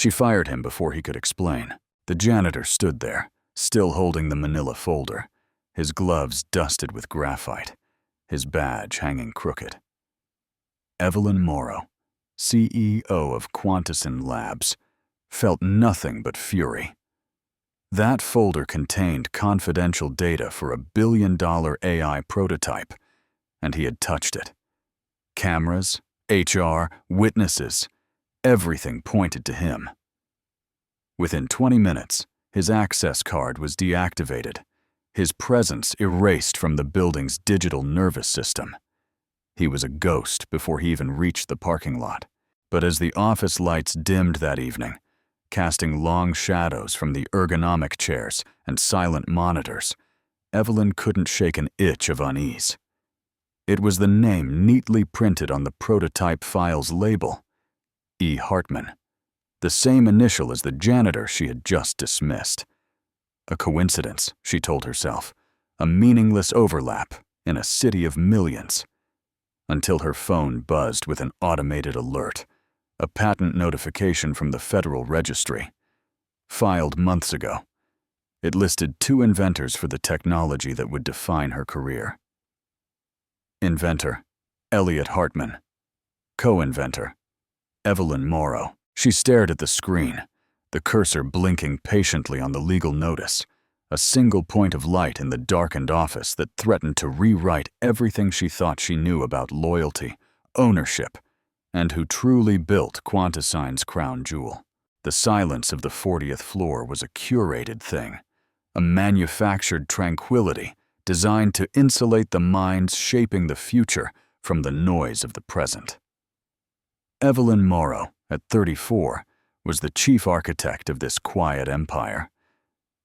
She fired him before he could explain. The janitor stood there, still holding the manila folder, his gloves dusted with graphite, his badge hanging crooked. Evelyn Morrow, CEO of Quantison Labs, felt nothing but fury. That folder contained confidential data for a billion-dollar AI prototype, and he had touched it. Cameras, HR, witnesses, everything pointed to him. Within 20 minutes, his access card was deactivated, his presence erased from the building's digital nervous system. He was a ghost before he even reached the parking lot. But as the office lights dimmed that evening, casting long shadows from the ergonomic chairs and silent monitors, Evelyn couldn't shake an itch of unease. It was the name neatly printed on the prototype file's label, E. Hartman, the same initial as the janitor she had just dismissed. A coincidence, she told herself, a meaningless overlap in a city of millions. Until her phone buzzed with an automated alert, a patent notification from the Federal Registry. Filed months ago, it listed 2 inventors for the technology that would define her career. Inventor, Elliot Hartman. Co-inventor, Evelyn Morrow. She stared at the screen, the cursor blinking patiently on the legal notice, a single point of light in the darkened office that threatened to rewrite everything she thought she knew about loyalty, ownership, and who truly built Quantisign's crown jewel. The silence of the 40th floor was a curated thing, a manufactured tranquility designed to insulate the minds shaping the future from the noise of the present. Evelyn Morrow, at 34, was the chief architect of this quiet empire.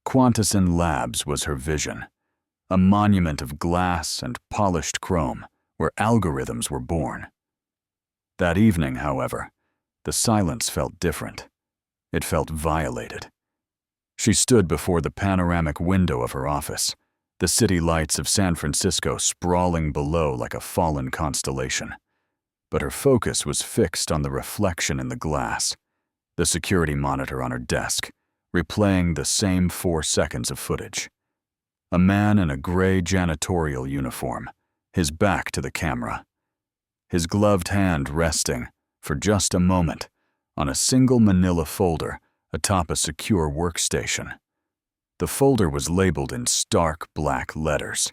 Quantison Labs was her vision, a monument of glass and polished chrome where algorithms were born. That evening, however, the silence felt different. It felt violated. She stood before the panoramic window of her office, the city lights of San Francisco sprawling below like a fallen constellation. But her focus was fixed on the reflection in the glass, the security monitor on her desk, replaying the same 4 seconds of footage. A man in a gray janitorial uniform, his back to the camera, his gloved hand resting, for just a moment, on a single manila folder atop a secure workstation. The folder was labeled in stark black letters.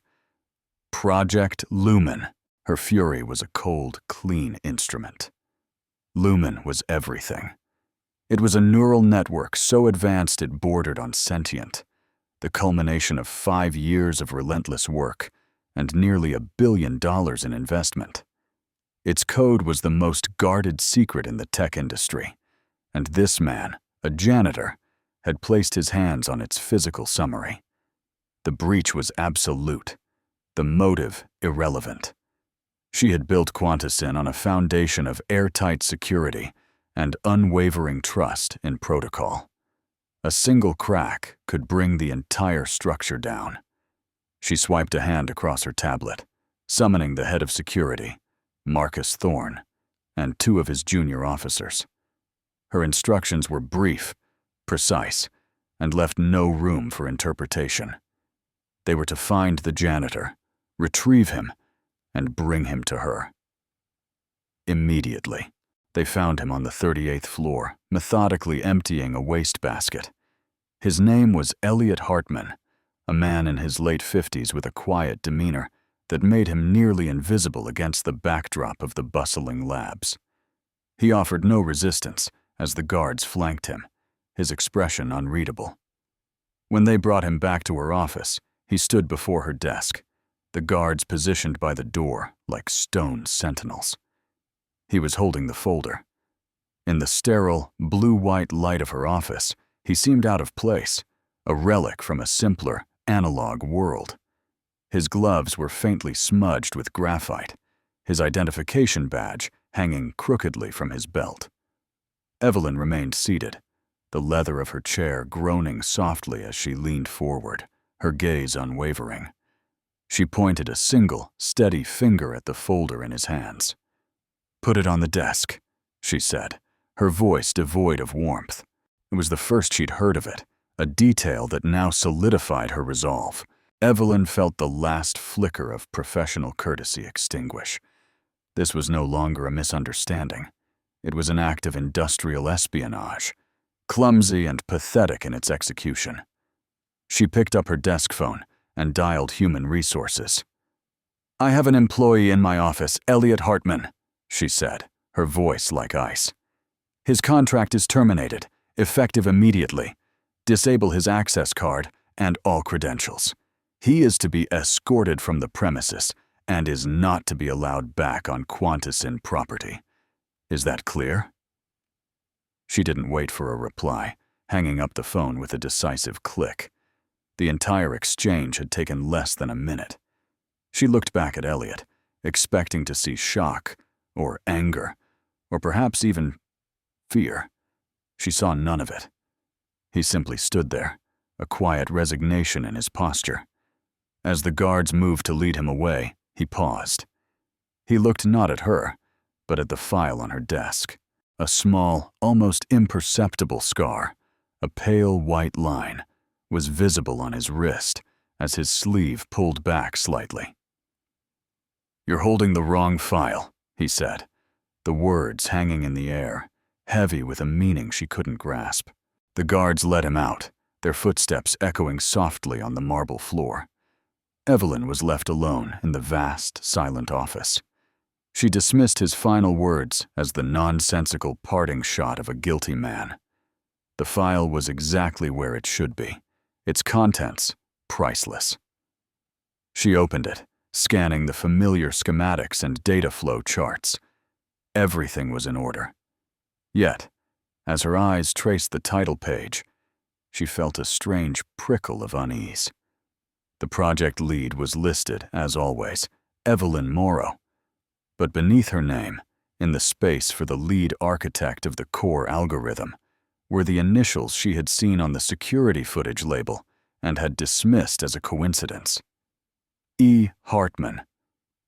Project Lumen. Her fury was a cold, clean instrument. Lumen was everything. It was a neural network so advanced it bordered on sentient, the culmination of 5 years of relentless work and nearly $1 billion in investment. Its code was the most guarded secret in the tech industry, and this man, a janitor, had placed his hands on its physical summary. The breach was absolute, the motive irrelevant. She had built Quantisin on a foundation of airtight security and unwavering trust in protocol. A single crack could bring the entire structure down. She swiped a hand across her tablet, summoning the head of security, Marcus Thorne, and 2 of his junior officers. Her instructions were brief, precise, and left no room for interpretation. They were to find the janitor, retrieve him, and bring him to her. Immediately, they found him on the 38th floor, methodically emptying a wastebasket. His name was Elliot Hartman, a man in his late 50s with a quiet demeanor that made him nearly invisible against the backdrop of the bustling labs. He offered no resistance as the guards flanked him, his expression unreadable. When they brought him back to her office, he stood before her desk, the guards positioned by the door like stone sentinels. He was holding the folder. In the sterile, blue-white light of her office, he seemed out of place, a relic from a simpler, analog world. His gloves were faintly smudged with graphite, his identification badge hanging crookedly from his belt. Evelyn remained seated, the leather of her chair groaning softly as she leaned forward, her gaze unwavering. She pointed a single, steady finger at the folder in his hands. "Put it on the desk," she said, her voice devoid of warmth. It was the first she'd heard of it, a detail that now solidified her resolve. Evelyn felt the last flicker of professional courtesy extinguish. This was no longer a misunderstanding. It was an act of industrial espionage, clumsy and pathetic in its execution. She picked up her desk phone and dialed Human Resources. "I have an employee in my office, Elliot Hartman," she said, her voice like ice. "His contract is terminated, effective immediately. Disable his access card and all credentials. He is to be escorted from the premises and is not to be allowed back on Quantisin property. Is that clear?" She didn't wait for a reply, hanging up the phone with a decisive click. The entire exchange had taken less than a minute. She looked back at Elliot, expecting to see shock, or anger, or perhaps even fear. She saw none of it. He simply stood there, a quiet resignation in his posture. As the guards moved to lead him away, he paused. He looked not at her, but at the file on her desk. A small, almost imperceptible scar, a pale white line, was visible on his wrist as his sleeve pulled back slightly. "You're holding the wrong file," he said, the words hanging in the air, heavy with a meaning she couldn't grasp. The guards let him out, their footsteps echoing softly on the marble floor. Evelyn was left alone in the vast, silent office. She dismissed his final words as the nonsensical parting shot of a guilty man. The file was exactly where it should be, its contents priceless. She opened it, scanning the familiar schematics and data flow charts. Everything was in order. Yet, as her eyes traced the title page, she felt a strange prickle of unease. The project lead was listed, as always, Evelyn Morrow. But beneath her name, in the space for the lead architect of the core algorithm, were the initials she had seen on the security footage label and had dismissed as a coincidence. E. Hartman.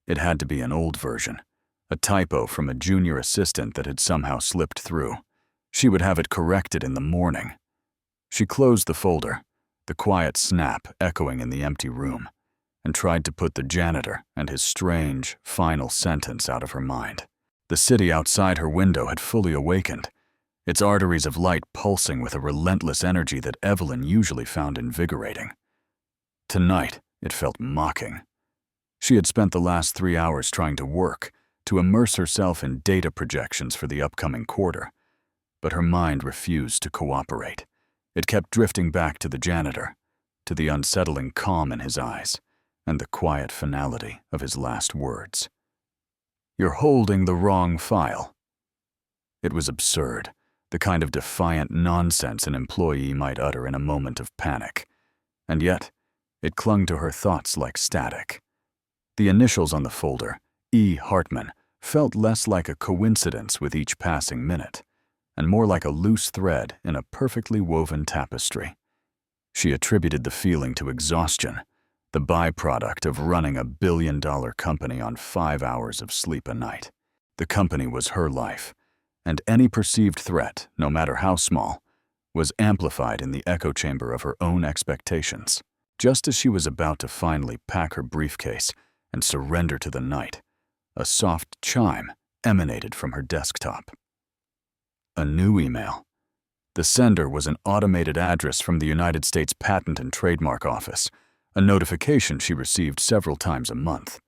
It had to be an old version, a typo from a junior assistant that had somehow slipped through. She would have it corrected in the morning. She closed the folder, the quiet snap echoing in the empty room, and tried to put the janitor and his strange, final sentence out of her mind. The city outside her window had fully awakened, its arteries of light pulsing with a relentless energy that Evelyn usually found invigorating. Tonight, it felt mocking. She had spent the last 3 hours trying to work, to immerse herself in data projections for the upcoming quarter, but her mind refused to cooperate. It kept drifting back to the janitor, to the unsettling calm in his eyes, and the quiet finality of his last words. "You're holding the wrong file." It was absurd, the kind of defiant nonsense an employee might utter in a moment of panic. And yet, it clung to her thoughts like static. The initials on the folder, E. Hartman, felt less like a coincidence with each passing minute, and more like a loose thread in a perfectly woven tapestry. She attributed the feeling to exhaustion, the byproduct of running a billion-dollar company on 5 hours of sleep a night. The company was her life, and any perceived threat, no matter how small, was amplified in the echo chamber of her own expectations. Just as she was about to finally pack her briefcase and surrender to the night, a soft chime emanated from her desktop. A new email. The sender was an automated address from the United States Patent and Trademark Office, a notification she received several times a month.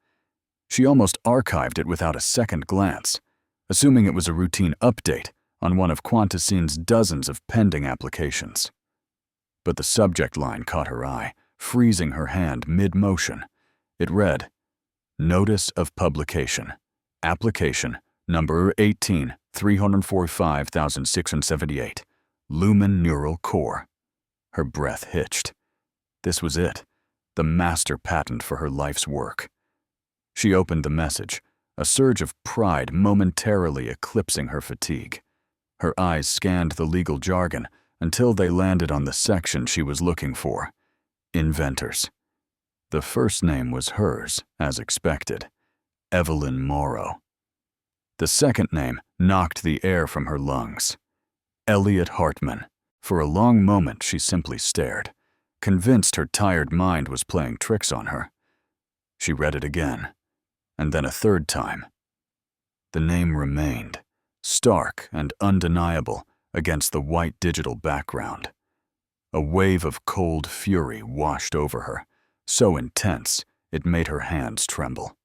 She almost archived it without a second glance, assuming it was a routine update on one of Quantisin's dozens of pending applications. But the subject line caught her eye, freezing her hand mid-motion. It read, "Notice of publication. Application number 18-345,678. Lumen Neural Core." Her breath hitched. This was it, the master patent for her life's work. She opened the message, a surge of pride momentarily eclipsing her fatigue. Her eyes scanned the legal jargon until they landed on the section she was looking for: inventors. The first name was hers, as expected, Evelyn Morrow. The second name knocked the air from her lungs: Elliot Hartman, For a long moment, she simply stared, convinced her tired mind was playing tricks on her. She read it again, and then a third time. The name remained, stark and undeniable against the white digital background. A wave of cold fury washed over her, so intense it made her hands tremble.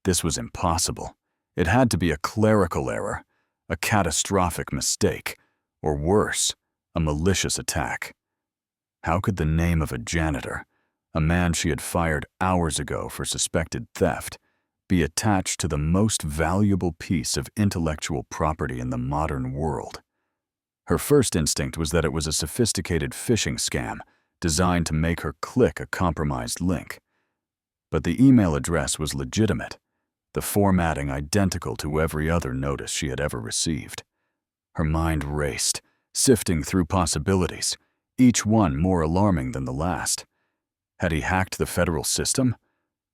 This was impossible. It had to be a clerical error, a catastrophic mistake, or worse, a malicious attack. How could the name of a janitor, a man she had fired hours ago for suspected theft, be attached to the most valuable piece of intellectual property in the modern world? Her first instinct was that it was a sophisticated phishing scam designed to make her click a compromised link. But the email address was legitimate, the formatting identical to every other notice she had ever received. Her mind raced, sifting through possibilities, each one more alarming than the last. Had he hacked the federal system?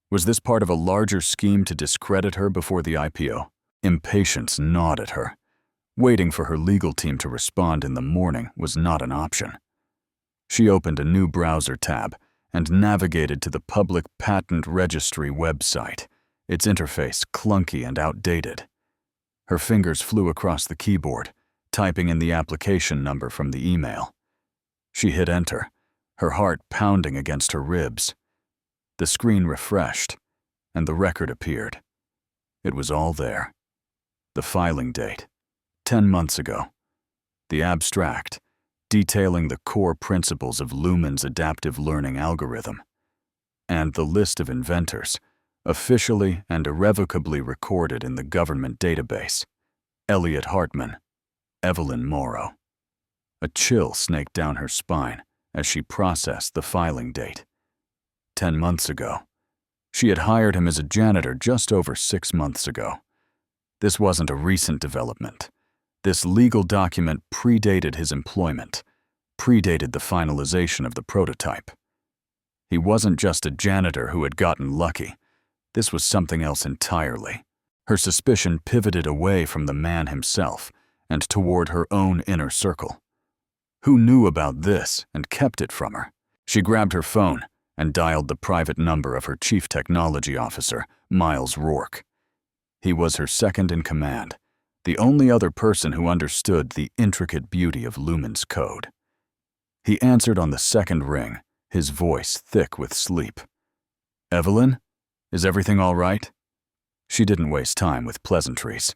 Was this part of a larger scheme to discredit her before the IPO? Impatience gnawed at her. Waiting for her legal team to respond in the morning was not an option. She opened a new browser tab and navigated to the Public Patent Registry website, its interface clunky and outdated. Her fingers flew across the keyboard, typing in the application number from the email. She hit enter, her heart pounding against her ribs. The screen refreshed, and the record appeared. It was all there. The filing date, 10 months ago. The abstract, detailing the core principles of Lumen's adaptive learning algorithm. And the list of inventors, officially and irrevocably recorded in the government database. Elliot Hartman, Evelyn Morrow. A chill snaked down her spine as she processed the filing date. 10 months ago. She had hired him as a janitor just over 6 months ago. This wasn't a recent development. This legal document predated his employment, predated the finalization of the prototype. He wasn't just a janitor who had gotten lucky. This was something else entirely. Her suspicion pivoted away from the man himself and toward her own inner circle. Who knew about this and kept it from her? She grabbed her phone and dialed the private number of her chief technology officer, Miles Rourke. He was her second in command, the only other person who understood the intricate beauty of Lumen's code. He answered on the second ring, his voice thick with sleep. "Evelyn, is everything all right?" She didn't waste time with pleasantries.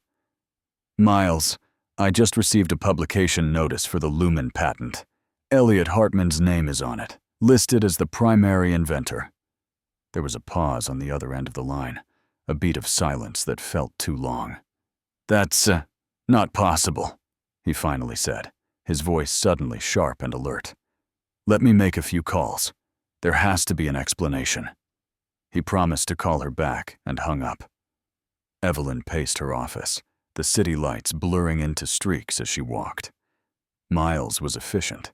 "Miles, I just received a publication notice for the Lumen patent. Elliot Hartman's name is on it, listed as the primary inventor." There was a pause on the other end of the line, a beat of silence that felt too long. "That's not possible," he finally said, his voice suddenly sharp and alert. "Let me make a few calls. There has to be an explanation." He promised to call her back and hung up. Evelyn paced her office, the city lights blurring into streaks as she walked. Miles was efficient.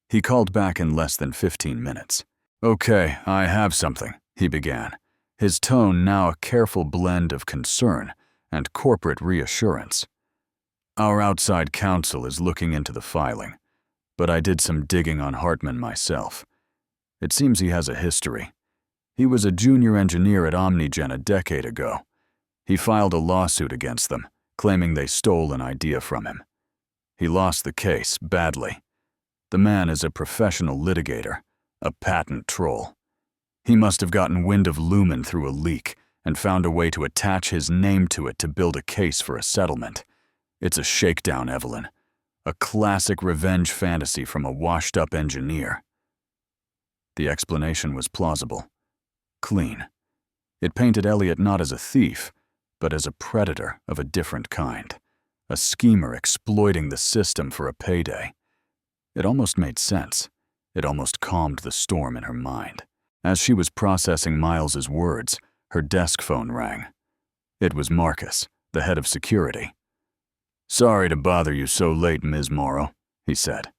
He called back in less than 15 minutes. "Okay, I have something," he began, his tone now a careful blend of concern and corporate reassurance. "Our outside counsel is looking into the filing, but I did some digging on Hartman myself. It seems he has a history. He was a junior engineer at OmniGen a decade ago. He filed a lawsuit against them, claiming they stole an idea from him. He lost the case badly. The man is a professional litigator, a patent troll. He must have gotten wind of Lumen through a leak and found a way to attach his name to it to build a case for a settlement. It's a shakedown, Evelyn. A classic revenge fantasy from a washed-up engineer." The explanation was plausible. Clean. It painted Elliot not as a thief, but as a predator of a different kind, a schemer exploiting the system for a payday. It almost made sense. It almost calmed the storm in her mind. As she was processing Miles's words, her desk phone rang. It was Marcus, the head of security. "Sorry to bother you so late, Ms. Morrow," he said.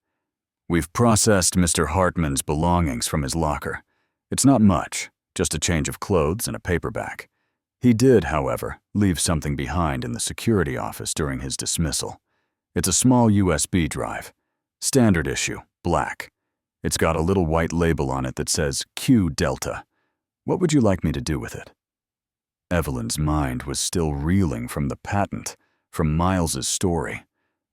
"We've processed Mr. Hartman's belongings from his locker. It's not much, just a change of clothes and a paperback. He did, however, leave something behind in the security office during his dismissal. It's a small USB drive. Standard issue, black. It's got a little white label on it that says Q Delta. What would you like me to do with it? Evelyn's mind was still reeling from the patent, from Miles's story.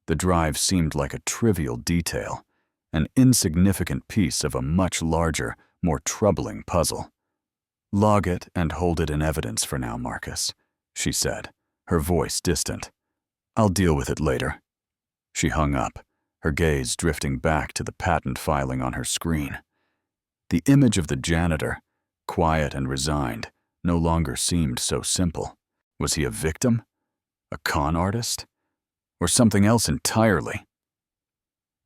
The drive seemed like a trivial detail, an insignificant piece of a much larger, more troubling puzzle. Log it and hold it in evidence for now, Marcus, she said, her voice distant. I'll deal with it later. She hung up, her gaze drifting back to the patent filing on her screen. The image of the janitor, quiet and resigned, no longer seemed so simple. Was he a victim? A con artist? Or something else entirely?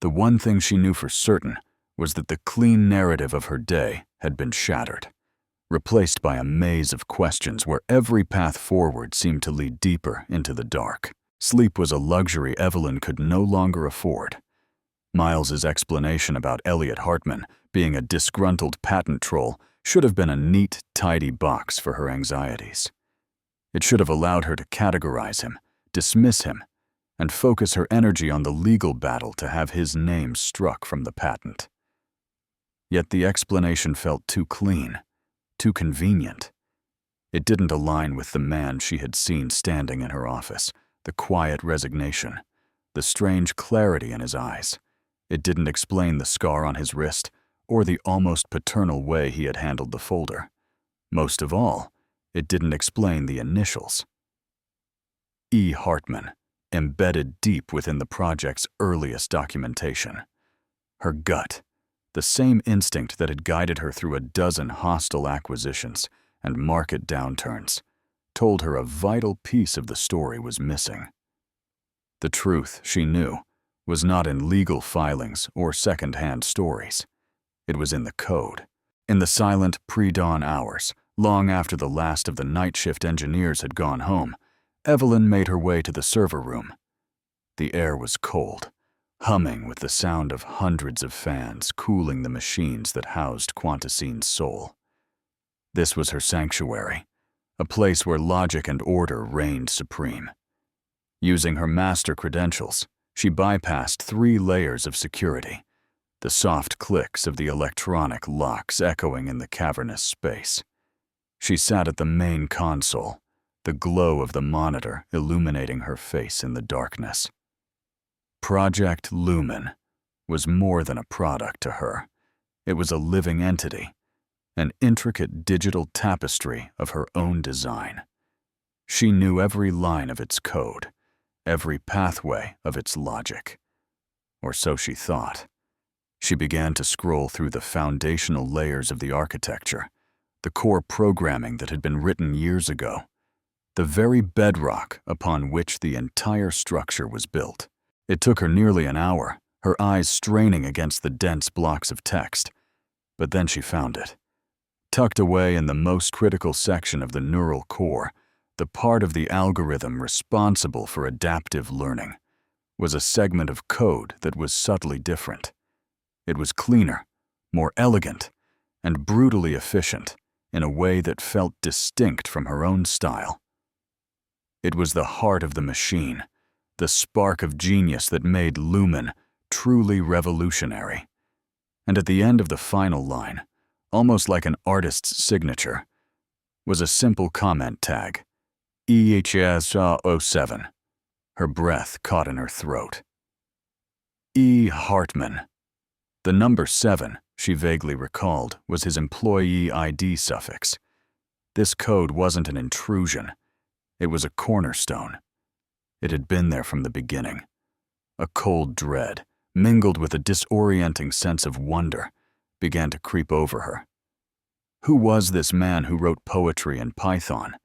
The one thing she knew for certain was that the clean narrative of her day had been shattered, replaced by a maze of questions where every path forward seemed to lead deeper into the dark. Sleep was a luxury Evelyn could no longer afford. Miles's explanation about Elliot Hartman being a disgruntled patent troll should have been a neat, tidy box for her anxieties. It should have allowed her to categorize him, dismiss him, and focus her energy on the legal battle to have his name struck from the patent. Yet the explanation felt too clean, too convenient. It didn't align with the man she had seen standing in her office, the quiet resignation, the strange clarity in his eyes. It didn't explain the scar on his wrist or the almost paternal way he had handled the folder. Most of all, it didn't explain the initials. E. Hartman, embedded deep within the project's earliest documentation. Her gut, the same instinct that had guided her through a dozen hostile acquisitions and market downturns, told her a vital piece of the story was missing. The truth, she knew, was not in legal filings or second-hand stories. It was in the code. In the silent pre-dawn hours, long after the last of the night shift engineers had gone home, Evelyn made her way to the server room. The air was cold, humming with the sound of hundreds of fans cooling the machines that housed Quantasine's soul. This was her sanctuary, a place where logic and order reigned supreme. Using her master credentials, she bypassed 3 layers of security, the soft clicks of the electronic locks echoing in the cavernous space. She sat at the main console, the glow of the monitor illuminating her face in the darkness. Project Lumen was more than a product to her. It was a living entity, an intricate digital tapestry of her own design. She knew every line of its code, every pathway of its logic. Or so she thought. She began to scroll through the foundational layers of the architecture, the core programming that had been written years ago, the very bedrock upon which the entire structure was built. It took her nearly an hour, her eyes straining against the dense blocks of text. But then she found it. Tucked away in the most critical section of the neural core, the part of the algorithm responsible for adaptive learning, was a segment of code that was subtly different. It was cleaner, more elegant, and brutally efficient in a way that felt distinct from her own style. It was the heart of the machine, the spark of genius that made Lumen truly revolutionary. And at the end of the final line, almost like an artist's signature, was a simple comment tag, EHS07. Her breath caught in her throat. E. Hartman. The number 7, she vaguely recalled, was his employee ID suffix. This code wasn't an intrusion. It was a cornerstone. It had been there from the beginning. A cold dread, mingled with a disorienting sense of wonder, began to creep over her. Who was this man who wrote poetry in Python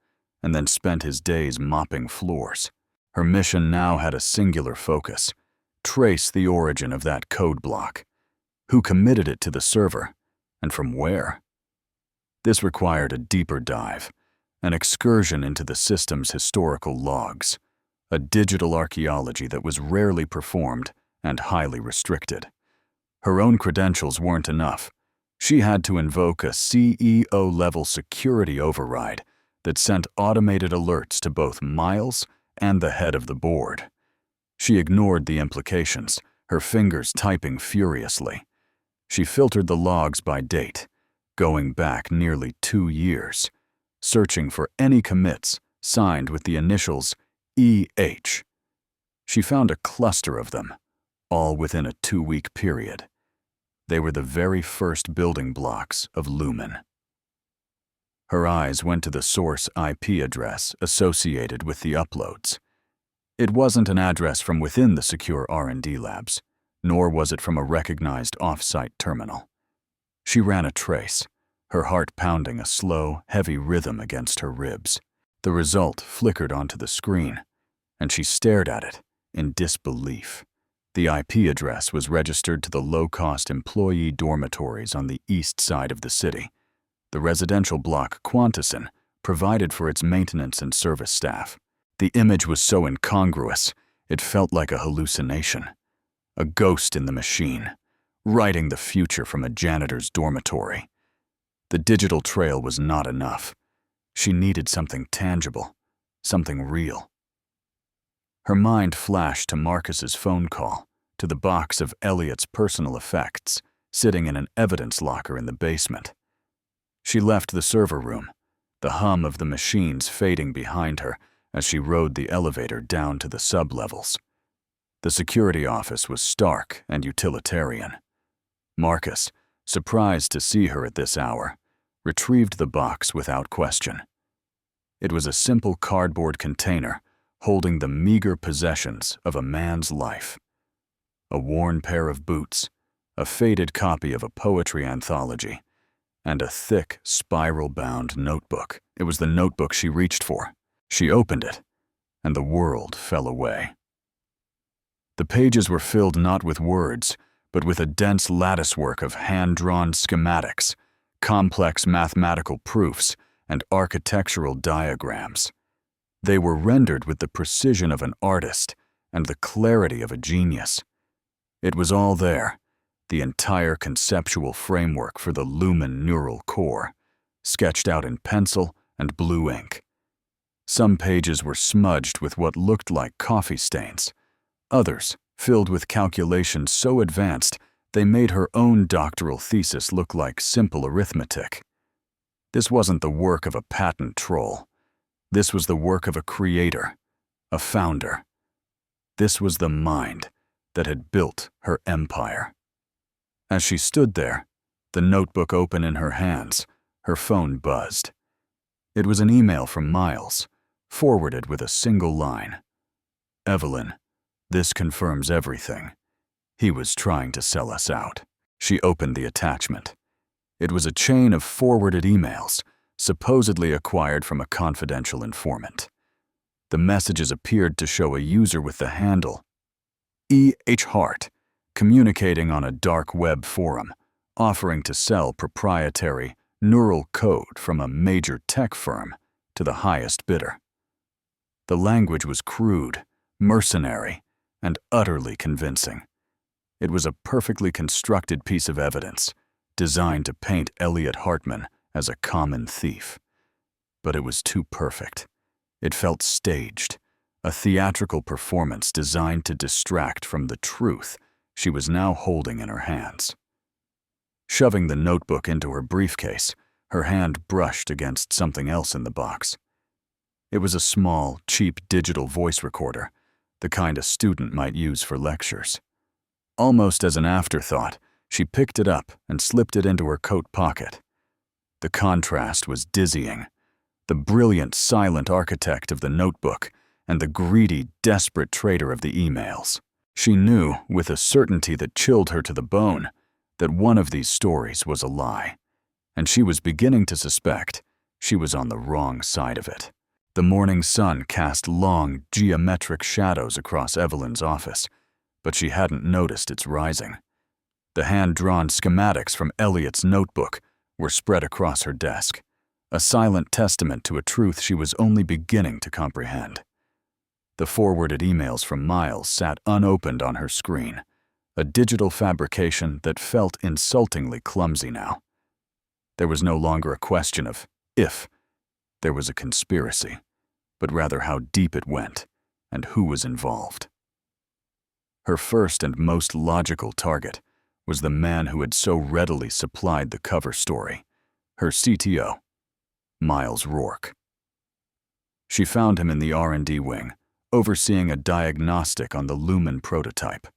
and then spent his days mopping floors? Her mission now had a singular focus: trace the origin of that code block. Who committed it to the server, and from where? This required a deeper dive, an excursion into the system's historical logs, a digital archaeology that was rarely performed and highly restricted. Her own credentials weren't enough. She had to invoke a CEO-level security override that sent automated alerts to both Miles and the head of the board. She ignored the implications, her fingers typing furiously. She filtered the logs by date, going back nearly 2 years, searching for any commits signed with the initials EH. She found a cluster of them, all within a 2-week period. They were the very first building blocks of Lumen. Her eyes went to the source IP address associated with the uploads. It wasn't an address from within the secure R&D labs, nor was it from a recognized off-site terminal. She ran a trace, her heart pounding a slow, heavy rhythm against her ribs. The result flickered onto the screen, and she stared at it in disbelief. The IP address was registered to the low-cost employee dormitories on the east side of the city, the residential block Quantison provided for its maintenance and service staff. The image was so incongruous, it felt like a hallucination. A ghost in the machine, writing the future from a janitor's dormitory. The digital trail was not enough. She needed something tangible, something real. Her mind flashed to Marcus's phone call, to the box of Elliot's personal effects, sitting in an evidence locker in the basement. She left the server room, the hum of the machines fading behind her as she rode the elevator down to the sublevels. The security office was stark and utilitarian. Marcus, surprised to see her at this hour, retrieved the box without question. It was a simple cardboard container holding the meager possessions of a man's life. A worn pair of boots, a faded copy of a poetry anthology, and a thick, spiral-bound notebook. It was the notebook she reached for. She opened it, and the world fell away. The pages were filled not with words, but with a dense latticework of hand-drawn schematics, complex mathematical proofs, and architectural diagrams. They were rendered with the precision of an artist and the clarity of a genius. It was all there, the entire conceptual framework for the Lumen neural core, sketched out in pencil and blue ink. Some pages were smudged with what looked like coffee stains, others filled with calculations so advanced they made her own doctoral thesis look like simple arithmetic. This wasn't the work of a patent troll. This was the work of a creator, a founder. This was the mind that had built her empire. As she stood there, the notebook open in her hands, her phone buzzed. It was an email from Miles, forwarded with a single line. "Evelyn, this confirms everything. He was trying to sell us out." She opened the attachment. It was a chain of forwarded emails, supposedly acquired from a confidential informant. The messages appeared to show a user with the handle E.H. Hart, communicating on a dark web forum, offering to sell proprietary neural code from a major tech firm to the highest bidder. The language was crude, mercenary, and utterly convincing. It was a perfectly constructed piece of evidence, designed to paint Elliot Hartman as a common thief. But it was too perfect. It felt staged, a theatrical performance designed to distract from the truth she was now holding in her hands. Shoving the notebook into her briefcase, her hand brushed against something else in the box. It was a small, cheap digital voice recorder, the kind a student might use for lectures. Almost as an afterthought, she picked it up and slipped it into her coat pocket. The contrast was dizzying. The brilliant, silent architect of the notebook and the greedy, desperate trader of the emails. She knew, with a certainty that chilled her to the bone, that one of these stories was a lie, and she was beginning to suspect she was on the wrong side of it. The morning sun cast long, geometric shadows across Evelyn's office, but she hadn't noticed its rising. The hand-drawn schematics from Elliot's notebook were spread across her desk, a silent testament to a truth she was only beginning to comprehend. The forwarded emails from Miles sat unopened on her screen, a digital fabrication that felt insultingly clumsy now. There was no longer a question of if there was a conspiracy, but rather how deep it went and who was involved. Her first and most logical target was the man who had so readily supplied the cover story, her CTO, Miles Rourke. She found him in the R&D wing, overseeing a diagnostic on the Lumen prototype.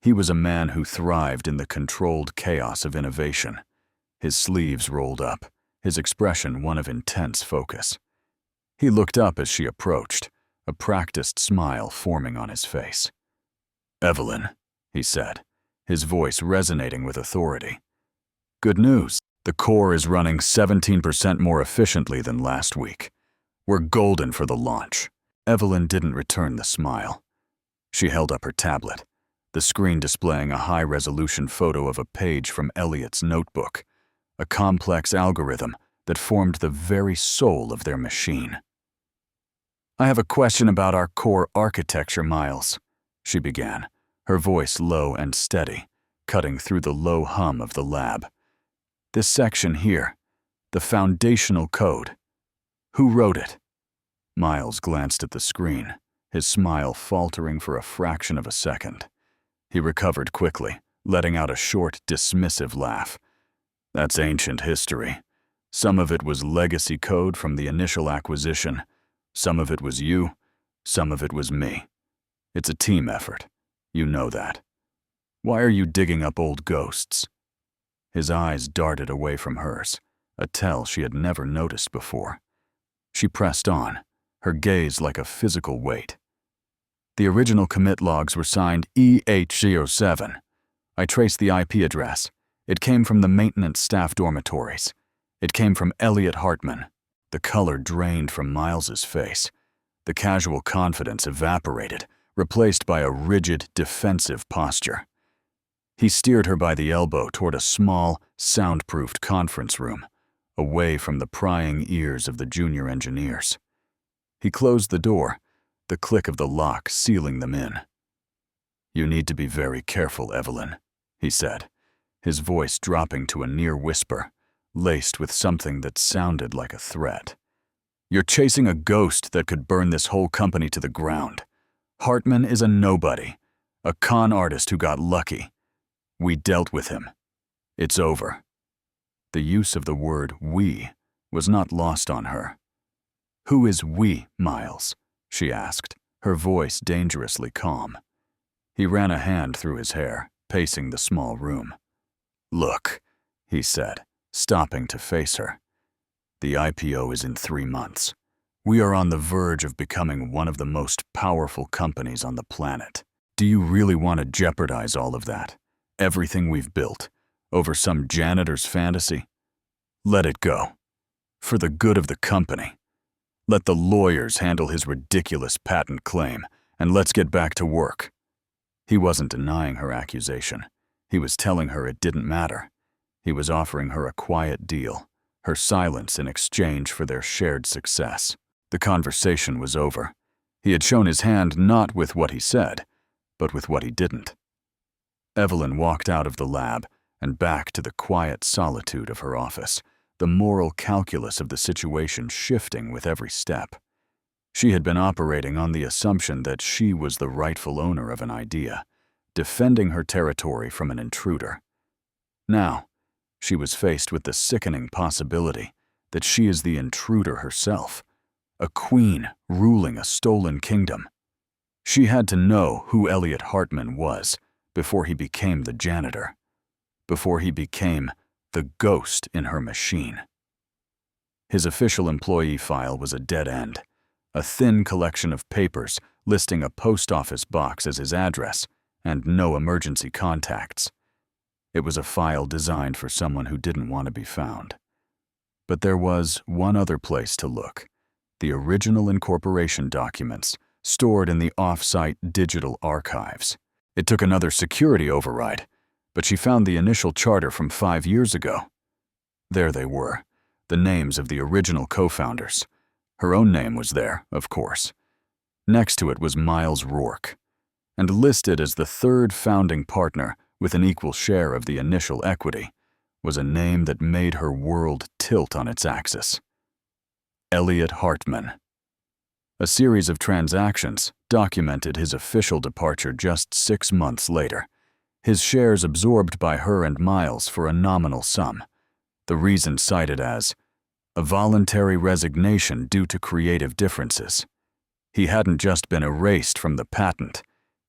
He was a man who thrived in the controlled chaos of innovation, his sleeves rolled up, his expression one of intense focus. He looked up as she approached, a practiced smile forming on his face. "Evelyn," he said, his voice resonating with authority. "Good news. The core is running 17% more efficiently than last week. We're golden for the launch." Evelyn didn't return the smile. She held up her tablet, the screen displaying a high-resolution photo of a page from Elliot's notebook, a complex algorithm that formed the very soul of their machine. "I have a question about our core architecture, Miles," she began, her voice low and steady, cutting through the low hum of the lab. "This section here, the foundational code. Who wrote it?" Miles glanced at the screen, his smile faltering for a fraction of a second. He recovered quickly, letting out a short, dismissive laugh. "That's ancient history. Some of it was legacy code from the initial acquisition. Some of it was you, some of it was me. It's a team effort. You know that. Why are you digging up old ghosts?" His eyes darted away from hers, a tell she had never noticed before. She pressed on, her gaze like a physical weight. "The original commit logs were signed EH07. I traced the IP address. It came from the maintenance staff dormitories. It came from Elliot Hartman." The color drained from Miles's face. The casual confidence evaporated, replaced by a rigid, defensive posture. He steered her by the elbow toward a small, soundproofed conference room, away from the prying ears of the junior engineers. He closed the door, the click of the lock sealing them in. "You need to be very careful, Evelyn," he said, his voice dropping to a near whisper, laced with something that sounded like a threat. "You're chasing a ghost that could burn this whole company to the ground. Hartman is a nobody, a con artist who got lucky. We dealt with him. It's over." The use of the word "we" was not lost on her. "Who is we, Miles?" she asked, her voice dangerously calm. He ran a hand through his hair, pacing the small room. "Look," he said, stopping to face her. "The IPO is in 3 months. We are on the verge of becoming one of the most powerful companies on the planet. Do you really want to jeopardize all of that, everything we've built, over some janitor's fantasy? Let it go. For the good of the company. Let the lawyers handle his ridiculous patent claim, and let's get back to work." He wasn't denying her accusation. He was telling her it didn't matter. He was offering her a quiet deal, her silence in exchange for their shared success. The conversation was over. He had shown his hand not with what he said, but with what he didn't. Evelyn walked out of the lab and back to the quiet solitude of her office, the moral calculus of the situation shifting with every step. She had been operating on the assumption that she was the rightful owner of an idea, defending her territory from an intruder. Now, she was faced with the sickening possibility that she is the intruder herself, a queen ruling a stolen kingdom. She had to know who Elliot Hartman was before he became the janitor, before he became the ghost in her machine. His official employee file was a dead end, a thin collection of papers listing a post office box as his address and no emergency contacts. It was a file designed for someone who didn't want to be found. But there was one other place to look: the original incorporation documents stored in the off-site digital archives. It took another security override, but she found the initial charter from 5 years ago. There they were, the names of the original co-founders. Her own name was there, of course. Next to it was Miles Rourke, and listed as the third founding partner with an equal share of the initial equity was a name that made her world tilt on its axis: Elliot Hartman. A series of transactions documented his official departure just 6 months later, his shares absorbed by her and Miles for a nominal sum. The reason cited as a voluntary resignation due to creative differences. He hadn't just been erased from the patent,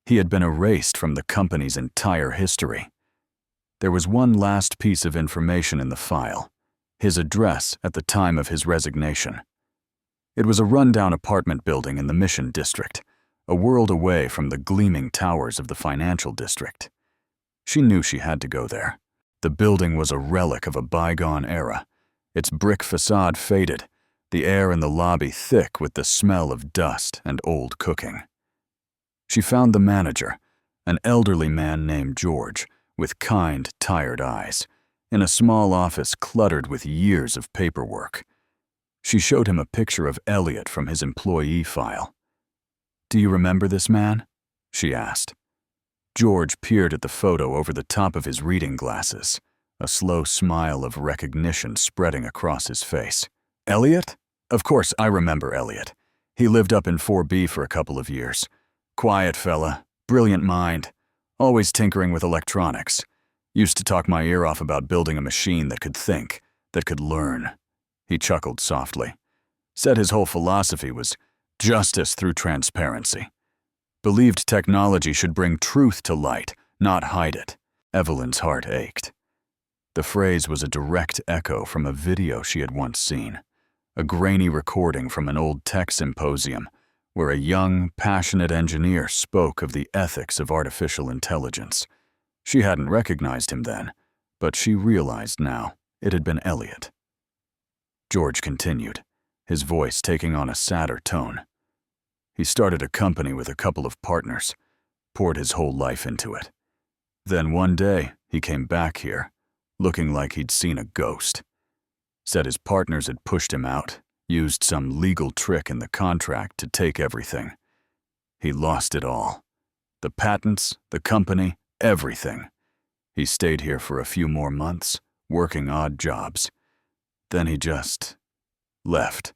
he had been erased from the company's entire history. There was one last piece of information in the file, his address at the time of his resignation. It was a rundown apartment building in the Mission District, a world away from the gleaming towers of the financial district. She knew she had to go there. The building was a relic of a bygone era, its brick facade faded, the air in the lobby thick with the smell of dust and old cooking. She found the manager, an elderly man named George, with kind, tired eyes, in a small office cluttered with years of paperwork. She showed him a picture of Elliot from his employee file. "Do you remember this man?" she asked. George peered at the photo over the top of his reading glasses, a slow smile of recognition spreading across his face. "Elliot? Of course I remember Elliot. He lived up in 4B for a couple of years. Quiet fella, brilliant mind, always tinkering with electronics. Used to talk my ear off about building a machine that could think, that could learn." He chuckled softly. Said his whole philosophy was justice through transparency. Believed technology should bring truth to light, not hide it. Evelyn's heart ached. The phrase was a direct echo from a video she had once seen, a grainy recording from an old tech symposium where a young, passionate engineer spoke of the ethics of artificial intelligence. She hadn't recognized him then, but she realized now it had been Elliot. George continued, his voice taking on a sadder tone. He started a company with a couple of partners, poured his whole life into it. Then one day, he came back here, looking like he'd seen a ghost. Said his partners had pushed him out, used some legal trick in the contract to take everything. He lost it all. The patents, the company, everything. He stayed here for a few more months, working odd jobs. Then he just left.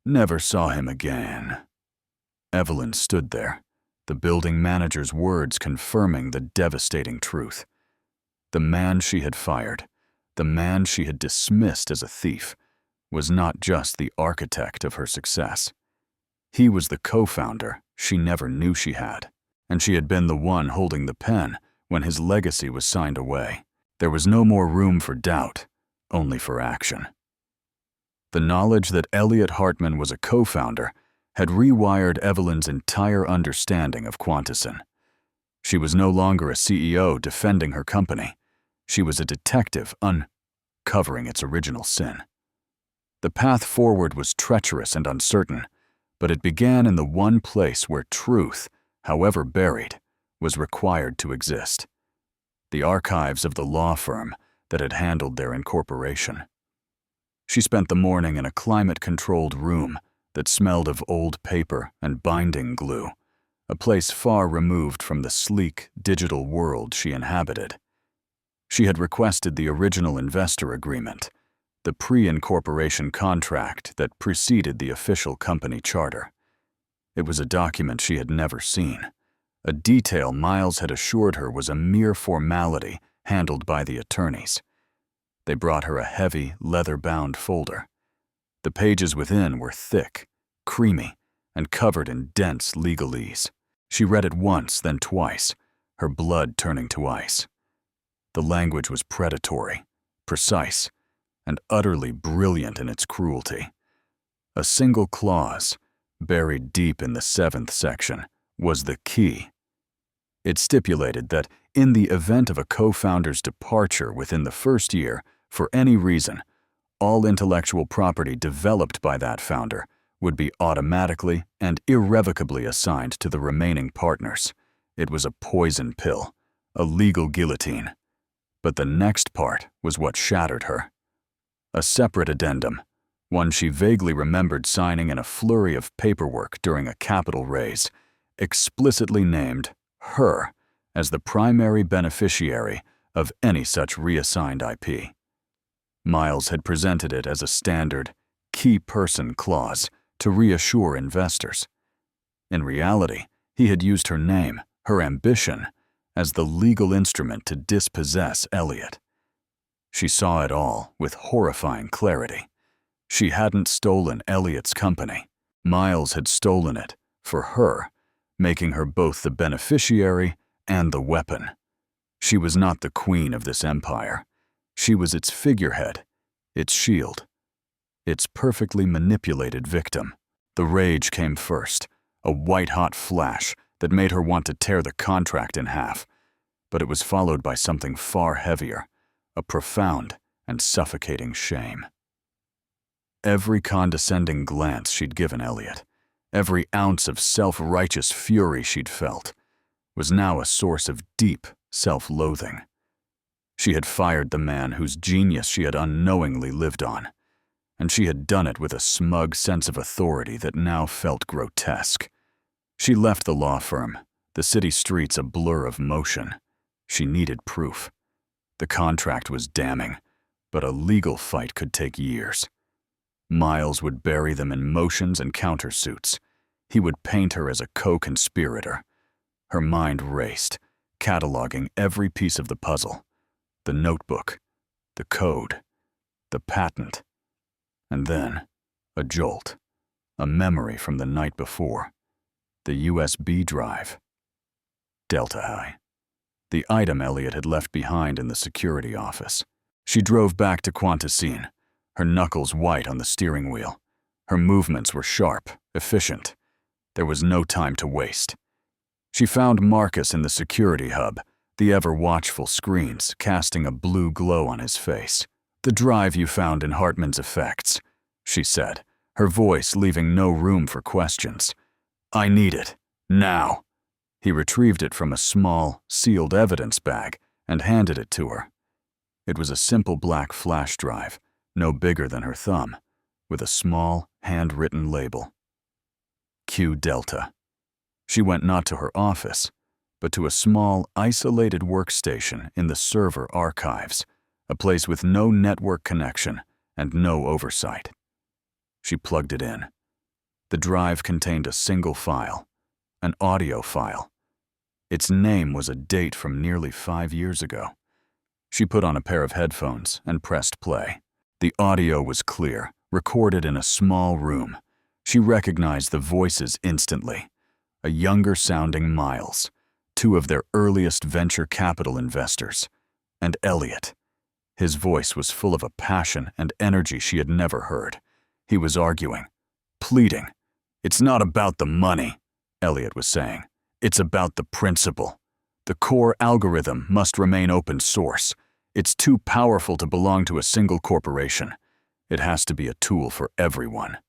Never saw him again. Evelyn stood there, the building manager's words confirming the devastating truth. The man she had fired, the man she had dismissed as a thief, was not just the architect of her success. He was the co-founder she never knew she had, and she had been the one holding the pen when his legacy was signed away. There was no more room for doubt, only for action. The knowledge that Elliot Hartman was a co-founder had rewired Evelyn's entire understanding of Quantison. She was no longer a CEO defending her company. She was a detective uncovering its original sin. The path forward was treacherous and uncertain, but it began in the one place where truth, however buried, was required to exist: the archives of the law firm that had handled their incorporation. She spent the morning in a climate-controlled room that smelled of old paper and binding glue, a place far removed from the sleek, digital world she inhabited. She had requested the original investor agreement, the pre-incorporation contract that preceded the official company charter. It was a document she had never seen, a detail Miles had assured her was a mere formality handled by the attorneys. They brought her a heavy, leather-bound folder. The pages within were thick, creamy, and covered in dense legalese. She read it once, then twice, her blood turning to ice. The language was predatory, precise, and utterly brilliant in its cruelty. A single clause, buried deep in the 7th section, was the key. It stipulated that in the event of a co-founder's departure within the first year, for any reason, all intellectual property developed by that founder would be automatically and irrevocably assigned to the remaining partners. It was a poison pill, a legal guillotine. But the next part was what shattered her. A separate addendum, one she vaguely remembered signing in a flurry of paperwork during a capital raise, explicitly named her as the primary beneficiary of any such reassigned IP. Miles had presented it as a standard key person clause to reassure investors. In reality, he had used her name, her ambition, as the legal instrument to dispossess Elliot. She saw it all with horrifying clarity. She hadn't stolen Elliot's company. Miles had stolen it for her, making her both the beneficiary and the weapon. She was not the queen of this empire. She was its figurehead, its shield, its perfectly manipulated victim. The rage came first, a white-hot flash that made her want to tear the contract in half. But it was followed by something far heavier, a profound and suffocating shame. Every condescending glance she'd given Elliot, every ounce of self-righteous fury she'd felt, was now a source of deep self-loathing. She had fired the man whose genius she had unknowingly lived on, and she had done it with a smug sense of authority that now felt grotesque. She left the law firm, the city streets a blur of motion. She needed proof. The contract was damning, but a legal fight could take years. Miles would bury them in motions and countersuits. He would paint her as a co-conspirator. Her mind raced, cataloging every piece of the puzzle: the notebook, the code, the patent. And then, a jolt, a memory from the night before. The USB drive. Delta High. The item Elliot had left behind in the security office. She drove back to Quantasine, her knuckles white on the steering wheel. Her movements were sharp, efficient. There was no time to waste. She found Marcus in the security hub, the ever-watchful screens casting a blue glow on his face. "The drive you found in Hartman's effects," she said, her voice leaving no room for questions. "I need it. Now." He retrieved it from a small, sealed evidence bag and handed it to her. It was a simple black flash drive, no bigger than her thumb, with a small, handwritten label. Q Delta. She went not to her office, but to a small, isolated workstation in the server archives, a place with no network connection and no oversight. She plugged it in. The drive contained a single file, an audio file. Its name was a date from nearly 5 years ago. She put on a pair of headphones and pressed play. The audio was clear, recorded in a small room. She recognized the voices instantly. A younger-sounding Miles, 2 of their earliest venture capital investors, and Elliot. His voice was full of a passion and energy she had never heard. He was arguing, pleading. "It's not about the money," Elliot was saying. "It's about the principle. The core algorithm must remain open source. It's too powerful to belong to a single corporation. It has to be a tool for everyone."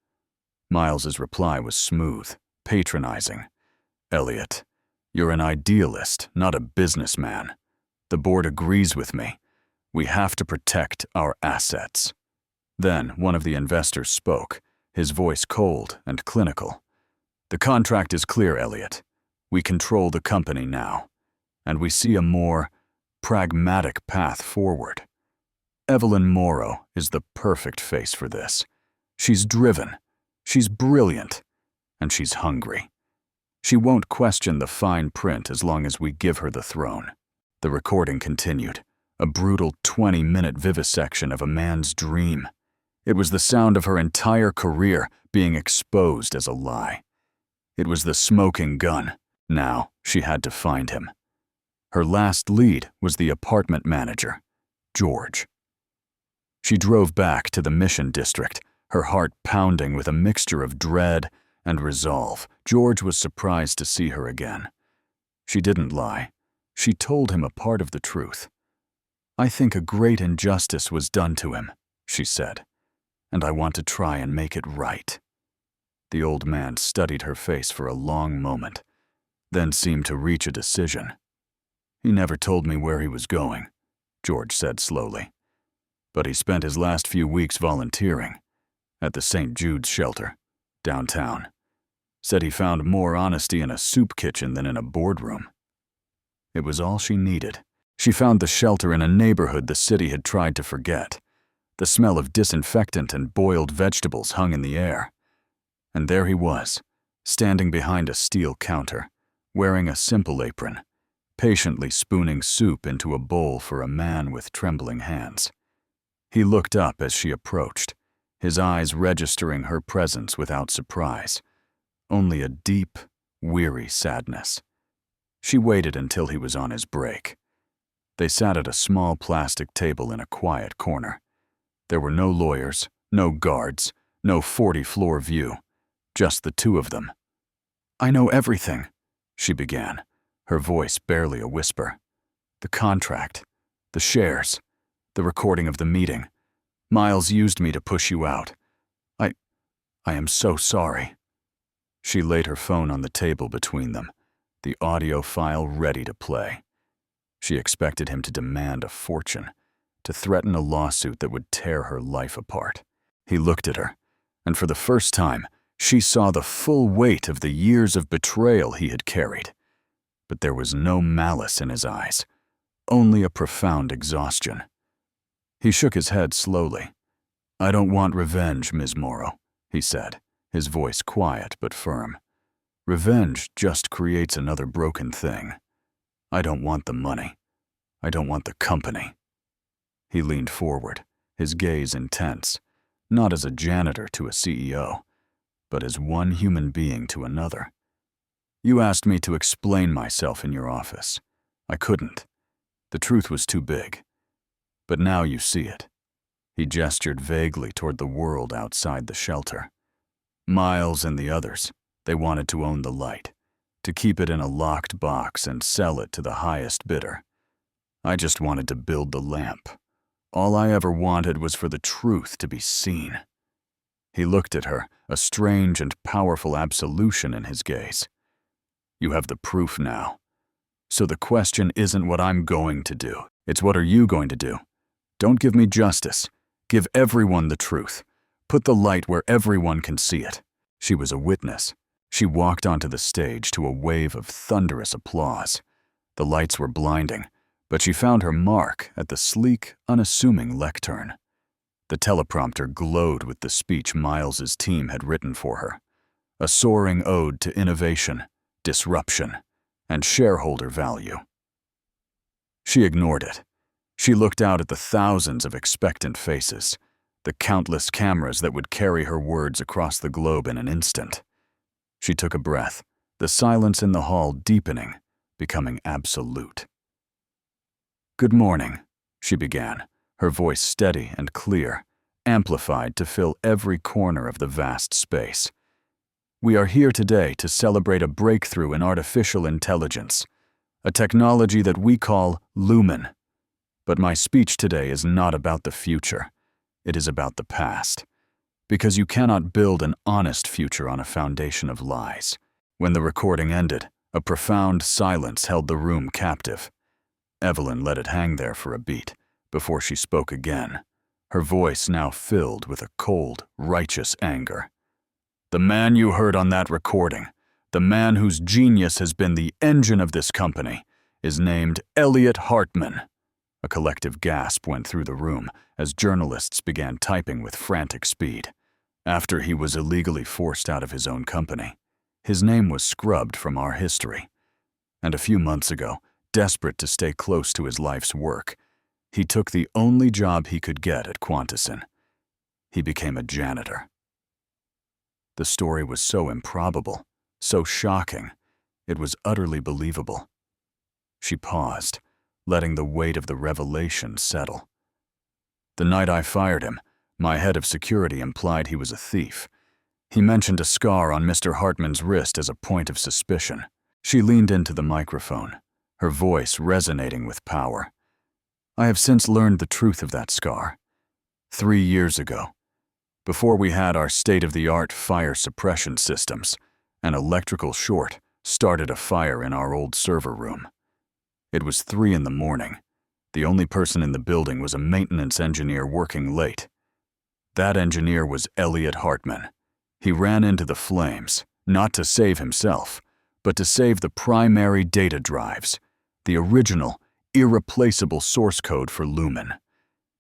Miles's reply was smooth, patronizing. "Elliot, you're an idealist, not a businessman. The board agrees with me. We have to protect our assets." Then one of the investors spoke, his voice cold and clinical. "The contract is clear, Elliot. We control the company now, and we see a more pragmatic path forward. Evelyn Morrow is the perfect face for this. She's driven, she's brilliant, and she's hungry. She won't question the fine print as long as we give her the throne." The recording continued, a brutal 20-minute vivisection of a man's dream. It was the sound of her entire career being exposed as a lie. It was the smoking gun. Now she had to find him. Her last lead was the apartment manager, George. She drove back to the Mission District, her heart pounding with a mixture of dread and resolve. George was surprised to see her again. She didn't lie. She told him a part of the truth. "I think a great injustice was done to him," she said, "and I want to try and make it right." The old man studied her face for a long moment, then seemed to reach a decision. "He never told me where he was going," George said slowly. "But he spent his last few weeks volunteering at the St. Jude's shelter, downtown. Said he found more honesty in a soup kitchen than in a boardroom." It was all she needed. She found the shelter in a neighborhood the city had tried to forget. The smell of disinfectant and boiled vegetables hung in the air. And there he was, standing behind a steel counter, wearing a simple apron, patiently spooning soup into a bowl for a man with trembling hands. He looked up as she approached, his eyes registering her presence without surprise, only a deep, weary sadness. She waited until he was on his break. They sat at a small plastic table in a quiet corner. There were no lawyers, no guards, no 40-floor view, just the two of them. "I know everything," she began, her voice barely a whisper. "The contract, the shares, the recording of the meeting. Miles used me to push you out. I am so sorry." She laid her phone on the table between them, the audio file ready to play. She expected him to demand a fortune, to threaten a lawsuit that would tear her life apart. He looked at her, and for the first time, she saw the full weight of the years of betrayal he had carried. But there was no malice in his eyes, only a profound exhaustion. He shook his head slowly. "I don't want revenge, Ms. Morrow," he said, his voice quiet but firm. "Revenge just creates another broken thing. I don't want the money. I don't want the company." He leaned forward, his gaze intense, not as a janitor to a CEO, but as one human being to another. "You asked me to explain myself in your office. I couldn't. The truth was too big. But now you see it." He gestured vaguely toward the world outside the shelter. Miles and the others, they wanted to own the light, to keep it in a locked box and sell it to the highest bidder. I just wanted to build the lamp. All I ever wanted was for the truth to be seen. He looked at her, a strange and powerful absolution in his gaze. "You have the proof now. So the question isn't what I'm going to do. It's what are you going to do? Don't give me justice. Give everyone the truth. Put the light where everyone can see it." She was a witness. She walked onto the stage to a wave of thunderous applause. The lights were blinding, but she found her mark at the sleek, unassuming lectern. The teleprompter glowed with the speech Miles's team had written for her, a soaring ode to innovation, disruption, and shareholder value. She ignored it. She looked out at the thousands of expectant faces, the countless cameras that would carry her words across the globe in an instant. She took a breath, the silence in the hall deepening, becoming absolute. "Good morning," she began, her voice steady and clear, amplified to fill every corner of the vast space. "We are here today to celebrate a breakthrough in artificial intelligence, a technology that we call Lumen. But my speech today is not about the future. It is about the past. Because you cannot build an honest future on a foundation of lies." When the recording ended, a profound silence held the room captive. Evelyn let it hang there for a beat before she spoke again, her voice now filled with a cold, righteous anger. "The man you heard on that recording, the man whose genius has been the engine of this company, is named Elliot Hartman." A collective gasp went through the room as journalists began typing with frantic speed. After he was illegally forced out of his own company, his name was scrubbed from our history. And a few months ago, desperate to stay close to his life's work, he took the only job he could get at Quantison. He became a janitor. The story was so improbable, so shocking, it was utterly believable. She paused, letting the weight of the revelation settle. "The night I fired him, my head of security implied he was a thief. He mentioned a scar on Mr. Hartman's wrist as a point of suspicion." She leaned into the microphone, her voice resonating with power. "I have since learned the truth of that scar. 3 years ago, before we had our state-of-the-art fire suppression systems, an electrical short started a fire in our old server room. It was 3 in the morning. The only person in the building was a maintenance engineer working late. That engineer was Elliot Hartman. He ran into the flames, not to save himself, but to save the primary data drives, the original, irreplaceable source code for Lumen.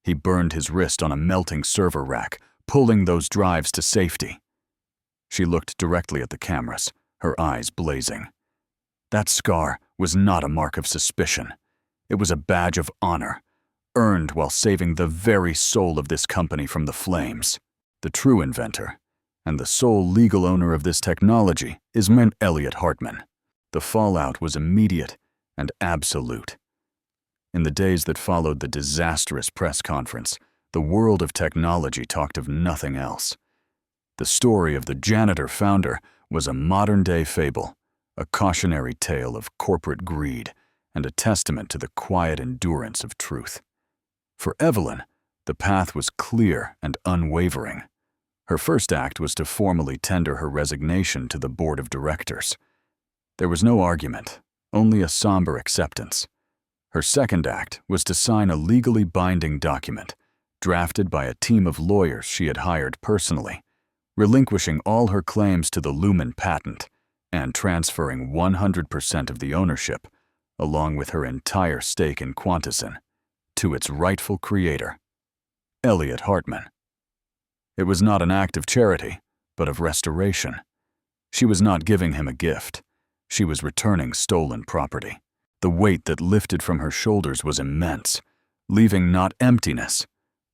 He burned his wrist on a melting server rack, pulling those drives to safety. She looked directly at the cameras, her eyes blazing. That scar was not a mark of suspicion. It was a badge of honor, earned while saving the very soul of this company from the flames. The true inventor, and the sole legal owner of this technology, is Elliot Hartman. The fallout was immediate and absolute. In the days that followed the disastrous press conference, the world of technology talked of nothing else. The story of the Janitor founder was a modern-day fable, a cautionary tale of corporate greed, and a testament to the quiet endurance of truth. For Evelyn, the path was clear and unwavering. Her first act was to formally tender her resignation to the board of directors. There was no argument, only a somber acceptance. Her second act was to sign a legally binding document, drafted by a team of lawyers she had hired personally, relinquishing all her claims to the Lumen patent and transferring 100% of the ownership, along with her entire stake in Quantizen, to its rightful creator, Elliot Hartman. It was not an act of charity, but of restoration. She was not giving him a gift. She was returning stolen property. The weight that lifted from her shoulders was immense, leaving not emptiness,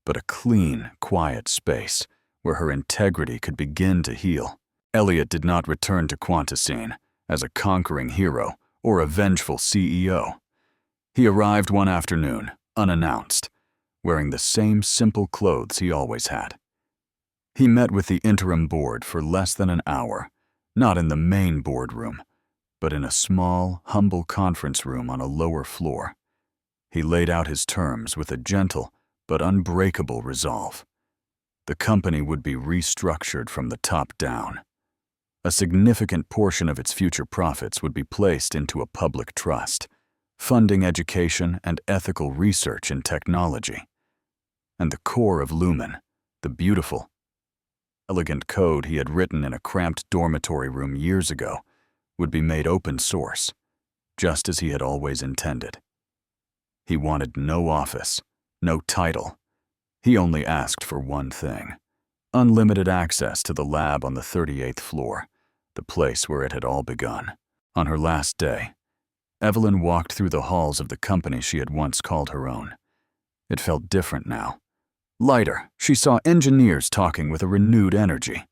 but a clean, quiet space where her integrity could begin to heal. Elliot did not return to Quantizen as a conquering hero or a vengeful CEO. He arrived one afternoon, unannounced, wearing the same simple clothes he always had. He met with the interim board for less than an hour, not in the main boardroom, but in a small, humble conference room on a lower floor. He laid out his terms with a gentle but unbreakable resolve. The company would be restructured from the top down. A significant portion of its future profits would be placed into a public trust, funding education and ethical research in technology. And the core of Lumen, the beautiful, elegant code he had written in a cramped dormitory room years ago, would be made open source, just as he had always intended. He wanted no office, no title. He only asked for one thing: unlimited access to the lab on the 38th floor, the place where it had all begun. On her last day, Evelyn walked through the halls of the company she had once called her own. It felt different now. Lighter, she saw engineers talking with a renewed energy,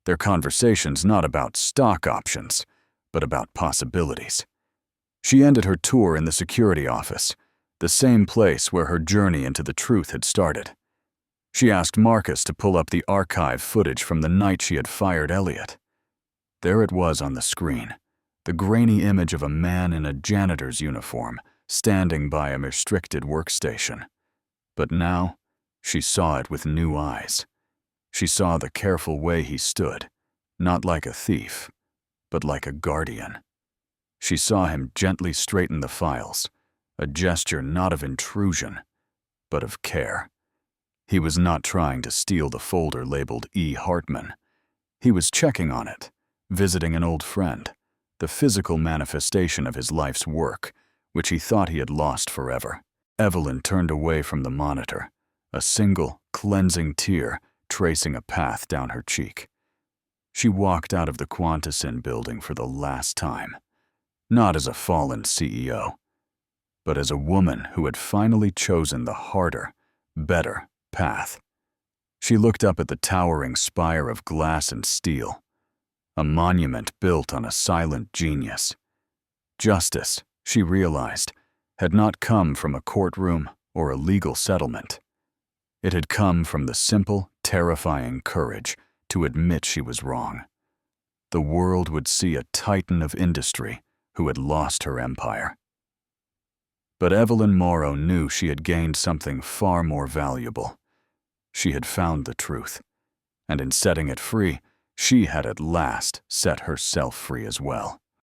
their conversations not about stock options, but about possibilities. She ended her tour in the security office, the same place where her journey into the truth had started. She asked Marcus to pull up the archive footage from the night she had fired Elliot. There it was on the screen, the grainy image of a man in a janitor's uniform standing by a restricted workstation. But now, she saw it with new eyes. She saw the careful way he stood, not like a thief, but like a guardian. She saw him gently straighten the files, a gesture not of intrusion, but of care. He was not trying to steal the folder labeled E. Hartman. He was checking on it, visiting an old friend, the physical manifestation of his life's work, which he thought he had lost forever. Evelyn turned away from the monitor, a single, cleansing tear tracing a path down her cheek. She walked out of the Quantizen building for the last time, not as a fallen CEO, but as a woman who had finally chosen the harder, better path. She looked up at the towering spire of glass and steel, a monument built on a silent genius. Justice, she realized, had not come from a courtroom or a legal settlement. It had come from the simple, terrifying courage to admit she was wrong. The world would see a titan of industry who had lost her empire. But Evelyn Morrow knew she had gained something far more valuable. She had found the truth, and in setting it free, she had at last set herself free as well.